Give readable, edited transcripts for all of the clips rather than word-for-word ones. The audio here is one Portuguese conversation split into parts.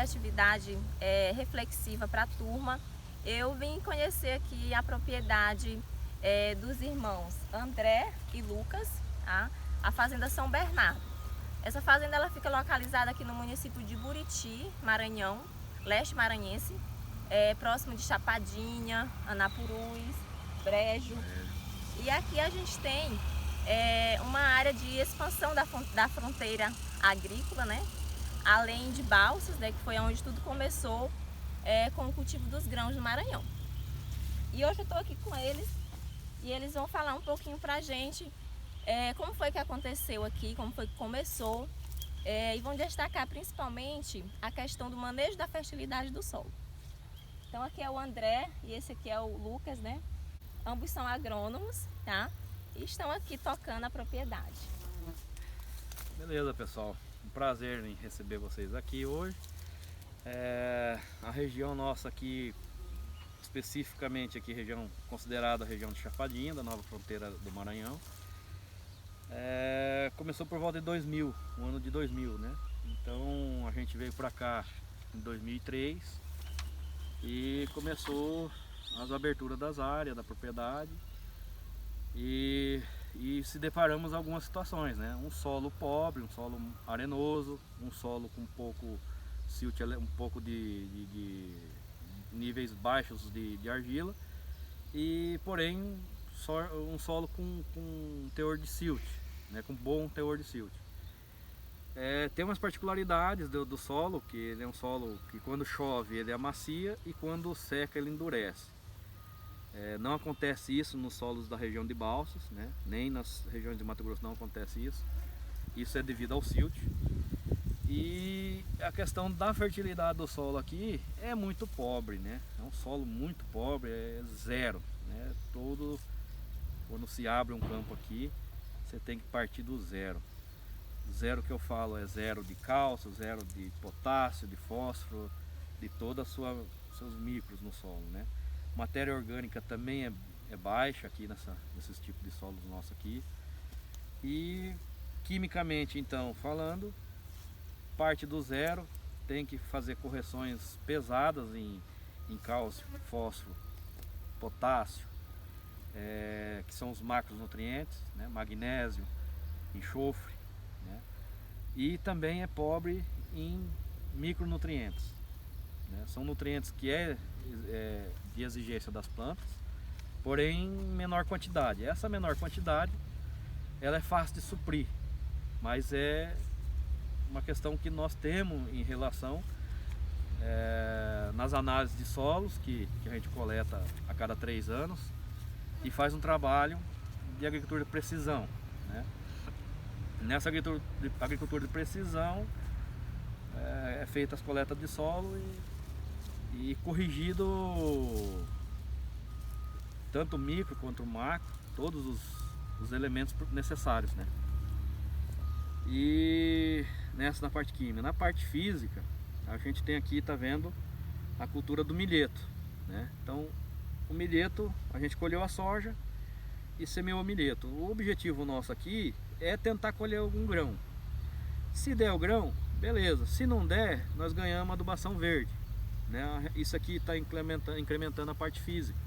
atividade reflexiva para a turma, eu vim conhecer aqui a propriedade dos irmãos André e Lucas, tá? A Fazenda São Bernardo. Essa fazenda ela fica localizada aqui no município de Buriti, Maranhão, leste maranhense, próximo de Chapadinha, Anapurus, Brejo. E aqui a gente tem uma área de expansão da fronteira agrícola, né? Além de Balsas, né, que foi onde tudo começou com o cultivo dos grãos no Maranhão. E hoje eu estou aqui com eles e eles vão falar um pouquinho pra gente como foi que aconteceu aqui, como foi que começou, e vão destacar principalmente a questão do manejo da fertilidade do solo. Então aqui é o André e esse aqui é o Lucas, né? Ambos são agrônomos, tá? E estão aqui tocando a propriedade. Beleza, pessoal. Um prazer em receber vocês aqui hoje. A região nossa aqui, especificamente aqui, região considerada a região de Chapadinha, da nova fronteira do Maranhão. Começou por volta de 2000, o ano de 2000, né? Então a gente veio para cá em 2003 e começou as aberturas das áreas, da propriedade e se deparamos com algumas situações, né? Um solo pobre, um solo arenoso, um solo com um pouco silt, um pouco de níveis baixos de argila e porém um solo com teor de silt, né? Com bom teor de silt. Tem umas particularidades do solo, que ele é um solo que quando chove ele amacia e quando seca ele endurece. Não acontece isso nos solos da região de Balsas, né? Nem nas regiões de Mato Grosso não acontece isso. Isso é devido ao silt. E a questão da fertilidade do solo aqui é muito pobre, né? É um solo muito pobre, é zero, né? Quando se abre um campo aqui, você tem que partir do zero. Zero que eu falo é zero de cálcio, zero de potássio, de fósforo, de todos os seus micros no solo, né? Matéria orgânica também é baixa aqui nesses tipos de solos nossos aqui. E quimicamente, então, falando, parte do zero, tem que fazer correções pesadas em cálcio, fósforo, potássio, que são os macronutrientes, né? Magnésio, enxofre, né? E também é pobre em micronutrientes, né? São nutrientes que de exigência das plantas, porém em menor quantidade. Essa menor quantidade ela é fácil de suprir, mas é uma questão que nós temos em relação nas análises de solos que a gente coleta a cada 3 anos e faz um trabalho de agricultura de precisão, né? Nessa agricultura de precisão é feita as coletas de solo e corrigido tanto o micro quanto o macro, todos os elementos necessários, né? E na parte química. Na parte física, a gente tem aqui, tá vendo, a cultura do milheto, né? Então o milheto, a gente colheu a soja e semeou o milheto. O objetivo nosso aqui é tentar colher algum grão. Se der o grão, beleza. Se não der, nós ganhamos adubação verde, né? Isso aqui está incrementando a parte física,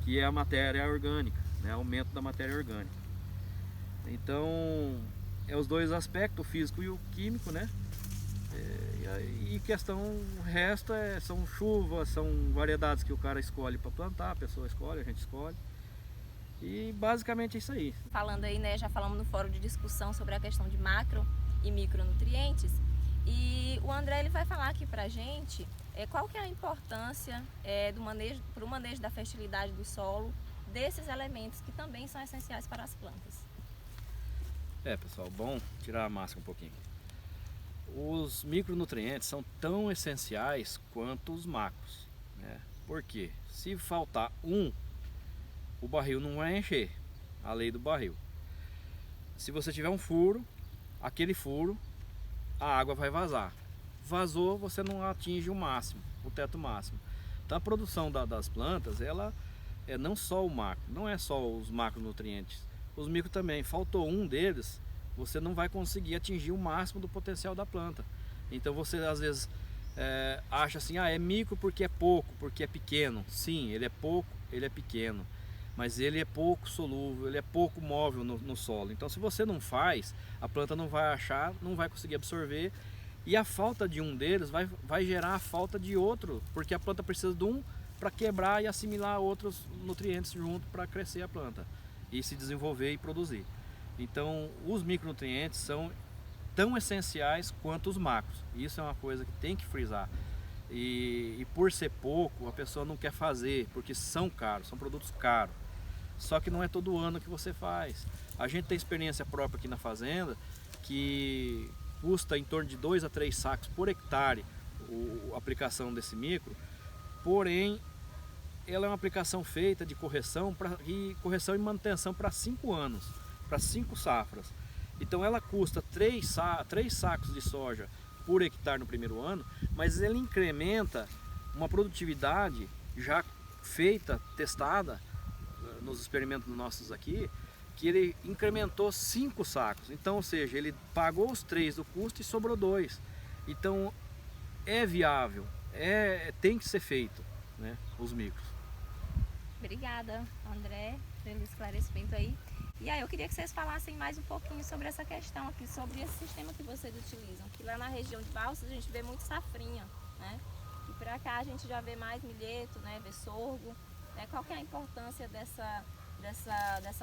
que é a matéria orgânica, né? Aumento da matéria orgânica. Então os dois aspectos, o físico e o químico, né? E questão, o resto são chuvas, são variedades que o cara escolhe para plantar, a pessoa escolhe, a gente escolhe. E basicamente é isso aí. Falando aí, né, já falamos no fórum de discussão sobre a questão de macro e micronutrientes. E o André ele vai falar aqui pra gente qual que é a importância para o manejo da fertilidade do solo, desses elementos que também são essenciais para as plantas. Pessoal, bom tirar a máscara um pouquinho. Os micronutrientes são tão essenciais quanto os macros, né? Porque se faltar um, o barril não vai encher, a lei do barril. Se você tiver um furo, aquele furo, a água vai vazar. Vazou, você não atinge o máximo, o teto máximo. Então a produção das plantas, ela é não só o macro, não é só os macronutrientes. Os micro também, faltou um deles, você não vai conseguir atingir o máximo do potencial da planta. Então você às vezes acha assim, é micro porque é pouco, porque é pequeno. Sim, ele é pouco, ele é pequeno, mas ele é pouco solúvel, ele é pouco móvel no solo. Então se você não faz, a planta não vai achar, não vai conseguir absorver, e a falta de um deles vai gerar a falta de outro, porque a planta precisa de um para quebrar e assimilar outros nutrientes junto para crescer a planta e se desenvolver e produzir. Então os micronutrientes são tão essenciais quanto os macros. Isso é uma coisa que tem que frisar. E por ser pouco, a pessoa não quer fazer, porque são caros, são produtos caros. Só que não é todo ano que você faz. A gente tem experiência própria aqui na fazenda, que custa em torno de 2 a 3 sacos por hectare a aplicação desse micro, porém ela é uma aplicação feita de correção e manutenção para 5 anos, para 5 safras. Então ela custa 3 sacos de soja por hectare no primeiro ano, mas ele incrementa uma produtividade já feita, testada nos experimentos nossos aqui, que ele incrementou 5 sacos. Então, ou seja, ele pagou os 3 do custo e sobrou 2. Então é viável, tem que ser feito, né, os micros. Obrigada, André, pelo esclarecimento aí. E aí eu queria que vocês falassem mais um pouquinho sobre essa questão aqui, sobre esse sistema que vocês utilizam. Que lá na região de Balsas a gente vê muito safrinha, né? E para cá a gente já vê mais milheto, né? Vê sorgo. Né? Qual que é a importância dessa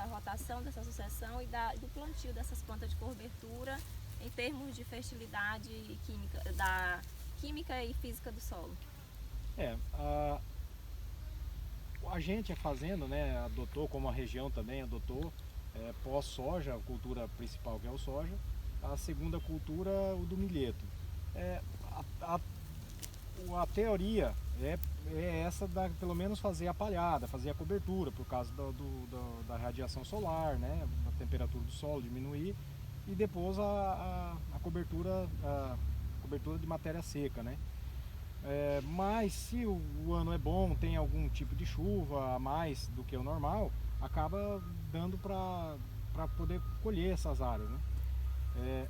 rotação, dessa sucessão e do plantio dessas plantas de cobertura em termos de fertilidade química, da química e física do solo? A gente, a fazenda, né, adotou, como a região também adotou, pós-soja, a cultura principal que é o soja, a segunda cultura, o do milheto. A teoria é essa, pelo menos fazer a palhada, fazer a cobertura, por causa da radiação solar, né, a temperatura do solo diminuir, e depois a cobertura de matéria seca, né. Mas se o ano é bom, tem algum tipo de chuva a mais do que o normal, acaba dando para poder colher essas áreas, né?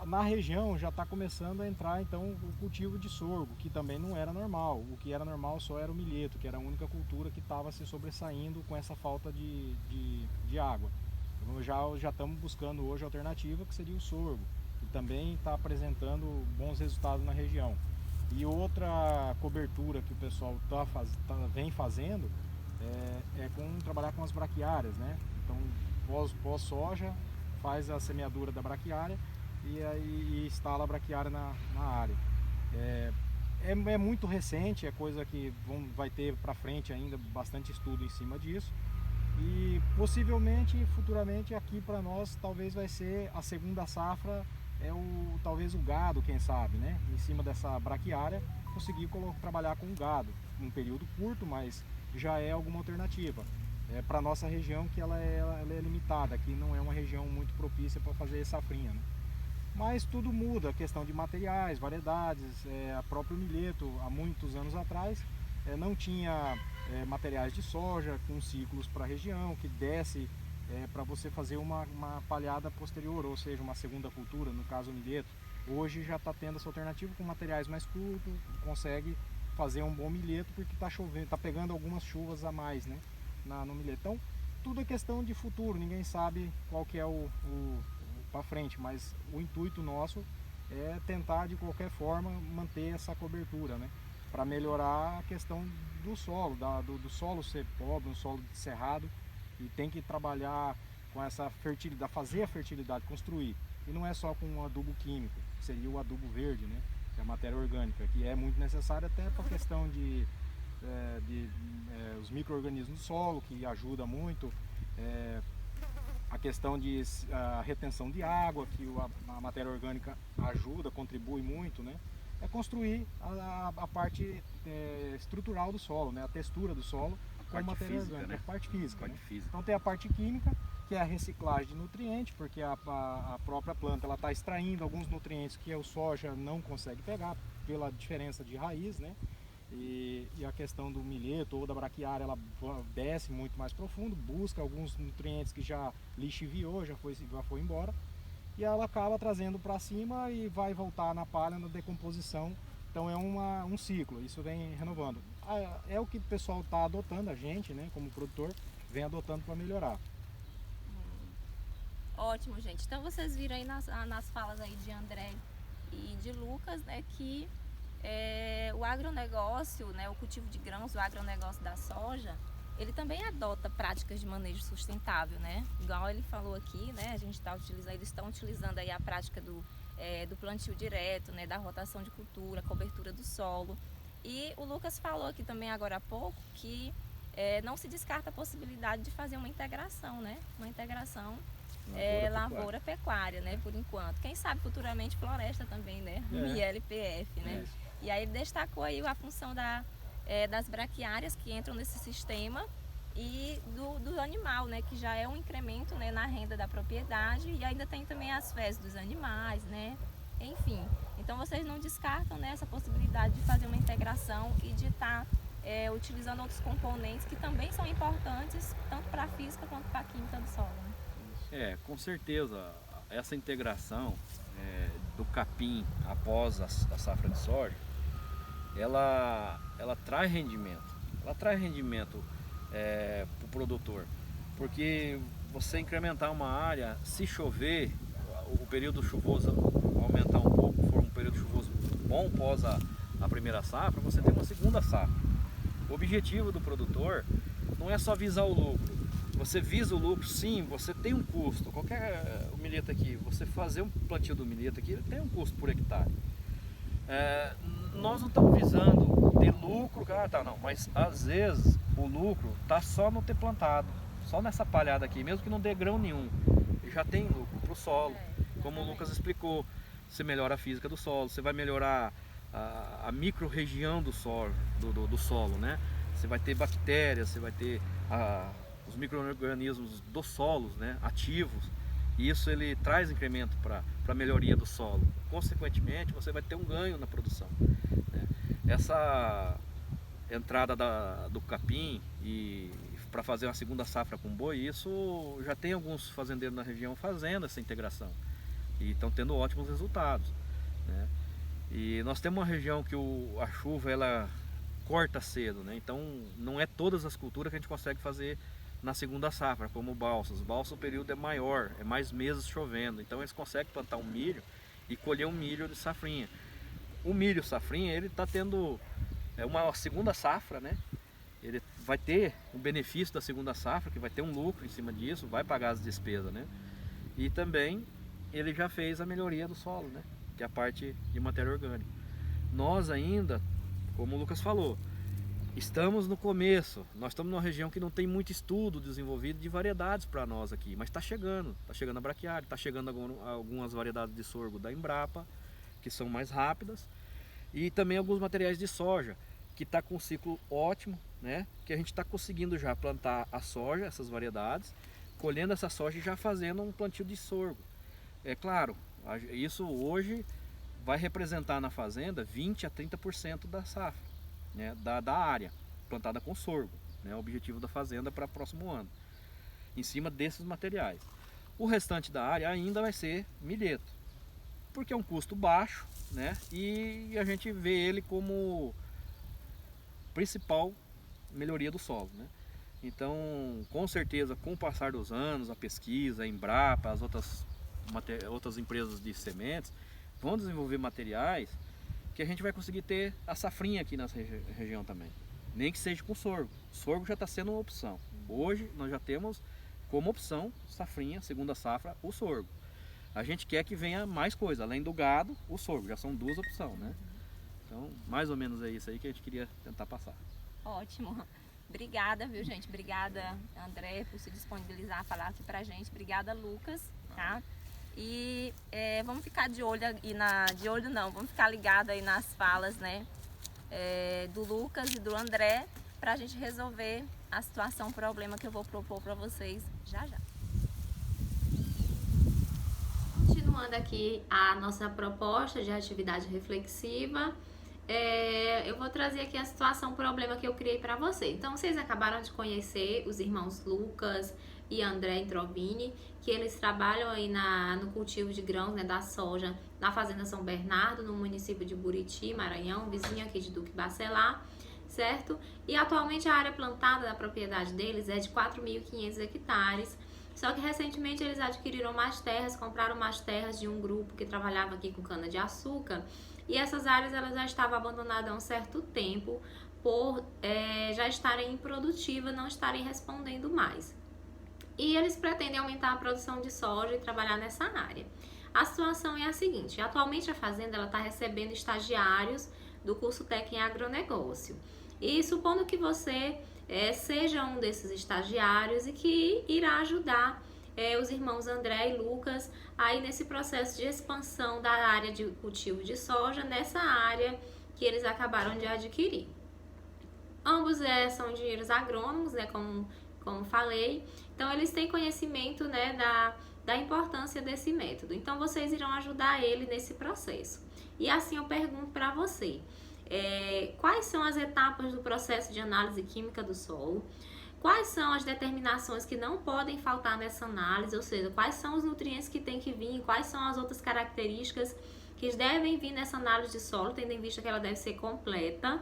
Na região já está começando a entrar então o cultivo de sorgo, que também não era normal. O que era normal só era o milheto, que era a única cultura que estava se sobressaindo com essa falta de água. Então já estamos buscando hoje a alternativa, que seria o sorgo, que também está apresentando bons resultados na região. E outra cobertura que o pessoal vem fazendo é trabalhar com as braquiárias, né? Então, pós-soja, faz a semeadura da braquiária e aí instala a braquiária na área. É muito recente, é coisa que vai ter para frente ainda bastante estudo em cima disso. E possivelmente, futuramente, aqui para nós, talvez vai ser a segunda safra, talvez o gado, quem sabe, né? Em cima dessa braquiária, conseguir trabalhar com o gado, num período curto, mas já é alguma alternativa. Para nossa região, que ela é limitada, aqui não é uma região muito propícia para fazer safrinha, né? Mas tudo muda, a questão de materiais, variedades, a próprio milheto, há muitos anos atrás, não tinha materiais de soja com ciclos para a região, que desse para você fazer uma palhada posterior, ou seja, uma segunda cultura, no caso o milheto. Hoje já está tendo essa alternativa com materiais mais curtos, consegue fazer um bom milheto porque está chovendo, está pegando algumas chuvas a mais, né, no milheto. Então tudo é questão de futuro, ninguém sabe qual que é o para frente, mas o intuito nosso é tentar de qualquer forma manter essa cobertura, né, para melhorar a questão do solo, do solo ser pobre, um solo cerrado, e tem que trabalhar com essa fertilidade, fazer a fertilidade, construir. E não é só com um adubo químico, seria o adubo verde, né, que é a matéria orgânica, que é muito necessária até para a questão de os micro-organismos do solo, que ajuda muito, a questão de retenção de água, que a matéria orgânica ajuda, contribui muito, né. É construir a parte estrutural do solo, né, a textura do solo com matéria orgânica, né? A parte física, né? Então tem a parte química, que é a reciclagem de nutrientes, porque a própria planta está extraindo alguns nutrientes que o soja não consegue pegar pela diferença de raiz, né? E a questão do milheto ou da braquiária, ela desce muito mais profundo, busca alguns nutrientes que já lixiviou, já foi embora, e ela acaba trazendo para cima e vai voltar na palha, na decomposição, Então é um ciclo, isso vem renovando. É o que o pessoal está adotando, a gente, né, como produtor, vem adotando para melhorar. Ótimo, gente. Então vocês viram aí nas falas aí de André e de Lucas, né, que o agronegócio, né, o cultivo de grãos, o agronegócio da soja, ele também adota práticas de manejo sustentável, né? Igual ele falou aqui, né, eles estão utilizando aí a prática do plantio direto, né, da rotação de cultura, cobertura do solo. E o Lucas falou aqui também agora há pouco que não se descarta a possibilidade de fazer uma integração, né? Uma integração lavoura-pecuária, né? Por enquanto. Quem sabe futuramente floresta também, né? ILPF, né? E aí ele destacou aí a função das braquiárias que entram nesse sistema e do animal, né? Que já é um incremento, né, na renda da propriedade, e ainda tem também as fezes dos animais, né? Enfim, então vocês não descartam, né, essa possibilidade de fazer uma integração e de estar utilizando outros componentes que também são importantes, tanto para a física quanto para a química do solo, né? Com certeza, essa integração do capim após a safra de soja, ela traz rendimento. Ela traz rendimento para o produtor, porque você incrementar uma área, se chover, o período chuvoso aumentar um pouco, for um período chuvoso bom pós a primeira safra, você tem uma segunda safra. O objetivo do produtor não é só visar o lucro. Você visa o lucro, sim, você tem um custo. Qualquer milheta aqui, você fazer um plantio do milheta aqui, tem um custo por hectare. Nós não estamos visando ter lucro, não, mas às vezes o lucro está só no ter plantado, só nessa palhada aqui, mesmo que não dê grão nenhum, já tem lucro para o solo, como o Lucas explicou. Você melhora a física do solo, você vai melhorar a micro-região do solo, do solo, né? Você vai ter bactérias, você vai ter os micro-organismos dos solos, né, ativos, e isso ele traz incremento para a melhoria do solo. Consequentemente, você vai ter um ganho na produção, né? Essa entrada do capim e para fazer uma segunda safra com boi, isso já tem alguns fazendeiros na região fazendo essa integração e estão tendo ótimos resultados, né? E nós temos uma região que a chuva ela corta cedo, né? Então não é todas as culturas que a gente consegue fazer na segunda safra, como balsas. Balsa, o período é maior, é mais meses chovendo, então eles conseguem plantar um milho e colher um milho de safrinha. O milho safrinha, ele está tendo uma segunda safra, né? Ele vai ter o benefício da segunda safra, que vai ter um lucro em cima disso, vai pagar as despesas, né? E também ele já fez a melhoria do solo, né? Que é a parte de matéria orgânica. Nós ainda, como o Lucas falou, estamos no começo. Nós estamos numa região que não tem muito estudo desenvolvido de variedades para nós aqui, mas está chegando a braquiária, está chegando algumas variedades de sorgo da Embrapa, que são mais rápidas, e também alguns materiais de soja, que está com um ciclo ótimo, né? Que a gente está conseguindo já plantar a soja, essas variedades, colhendo essa soja e já fazendo um plantio de sorgo. É claro, isso hoje vai representar na fazenda 20 a 30% da safra, né, da área plantada com sorgo, né, o objetivo da fazenda para o próximo ano, em cima desses materiais. O restante da área ainda vai ser milheto, porque é um custo baixo, né, e a gente vê ele como principal melhoria do solo, né. Então, com certeza, com o passar dos anos, a pesquisa, a Embrapa, as outras empresas de sementes vão desenvolver materiais que a gente vai conseguir ter a safrinha aqui nessa região também, nem que seja com sorgo. Sorgo já está sendo uma opção. Hoje nós já temos como opção safrinha, segunda safra, o sorgo. A gente quer que venha mais coisa, além do gado, o sorgo. Já são duas opções, né? Então, mais ou menos é isso aí que a gente queria tentar passar. Ótimo. Obrigada, viu, gente? Obrigada, André, por se disponibilizar a falar aqui pra gente. Obrigada, Lucas, tá? E vamos ficar de olho vamos ficar ligado aí nas falas, né, do Lucas e do André, para a gente resolver a situação, o problema que eu vou propor para vocês já já. Continuando aqui a nossa proposta de atividade reflexiva, eu vou trazer aqui a situação, o problema que eu criei para você. Então, vocês acabaram de conhecer os irmãos Lucas e André Introvini, que eles trabalham aí no cultivo de grãos, né, da soja, na Fazenda São Bernardo, no município de Buriti, Maranhão, vizinho aqui de Duque Bacelar, certo? E atualmente a área plantada da propriedade deles é de 4.500 hectares, só que recentemente eles adquiriram mais terras, compraram mais terras de um grupo que trabalhava aqui com cana-de-açúcar, e essas áreas elas já estavam abandonadas há um certo tempo por já estarem improdutivas, não estarem respondendo mais. E eles pretendem aumentar a produção de soja e trabalhar nessa área. A situação é a seguinte: atualmente a fazenda está recebendo estagiários do curso técnico em agronegócio. E supondo que você seja um desses estagiários e que irá ajudar os irmãos André e Lucas aí nesse processo de expansão da área de cultivo de soja nessa área que eles acabaram de adquirir. Ambos são engenheiros agrônomos, né, como falei, então eles têm conhecimento, né, da importância desse método. Então vocês irão ajudar ele nesse processo. E assim eu pergunto para você, quais são as etapas do processo de análise química do solo? Quais são as determinações que não podem faltar nessa análise, ou seja, quais são os nutrientes que tem que vir, quais são as outras características que devem vir nessa análise de solo, tendo em vista que ela deve ser completa.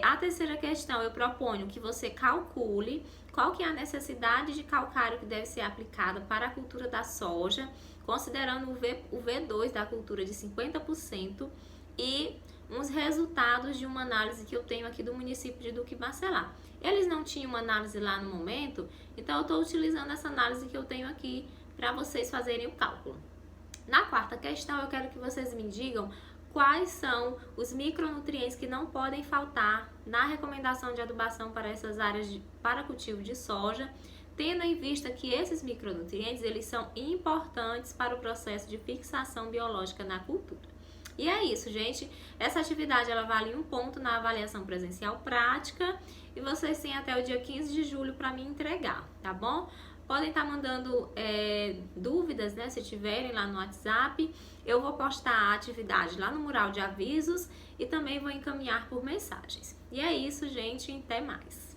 A terceira questão, eu proponho que você calcule qual que é a necessidade de calcário que deve ser aplicada para a cultura da soja, considerando o V2 da cultura de 50% e uns resultados de uma análise que eu tenho aqui do município de Duque Bacelar. Eles não tinham uma análise lá no momento, então eu estou utilizando essa análise que eu tenho aqui para vocês fazerem o cálculo. Na quarta questão, eu quero que vocês me digam quais são os micronutrientes que não podem faltar na recomendação de adubação para essas áreas para cultivo de soja, tendo em vista que esses micronutrientes eles são importantes para o processo de fixação biológica na cultura. E é isso, gente. Essa atividade ela vale 1 ponto na avaliação presencial prática e vocês têm até o dia 15 de julho para me entregar, tá bom? Podem estar mandando dúvidas, né, se tiverem lá no WhatsApp. Eu vou postar a atividade lá no mural de avisos e também vou encaminhar por mensagens. E é isso, gente. Até mais.